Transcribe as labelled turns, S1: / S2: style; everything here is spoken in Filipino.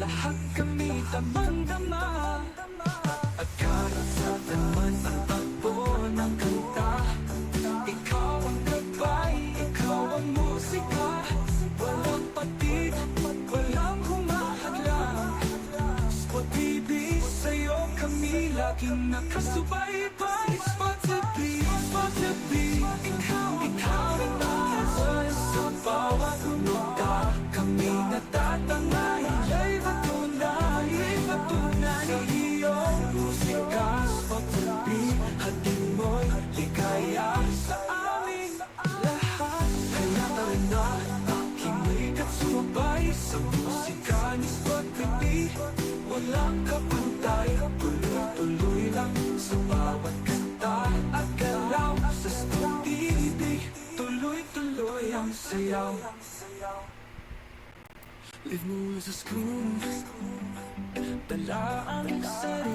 S1: lahat kami damang-dama. At kahit saan man ang takbo ng kanta, ikaw ang gabay, ikaw ang musika. Walang patid, walang humahadlang. Pag-ibig sa'yo kami laging nakasubaybay. Spot to be, ikaw ang tahasan. Sa bawat nota kami natatangay. Ay patunay sa iyong musika. Spot to be, hatid mo'y ligaya sa aming lahat. Kaya tara na, aking likat sumabay sa musika ni Spot to be. Walang kapantay, tuloy-tuloy lang sa bawat kanta at galaw. Sa studio, tuloy-tuloy ang sayaw. Live mo sa school, dala ang sarili.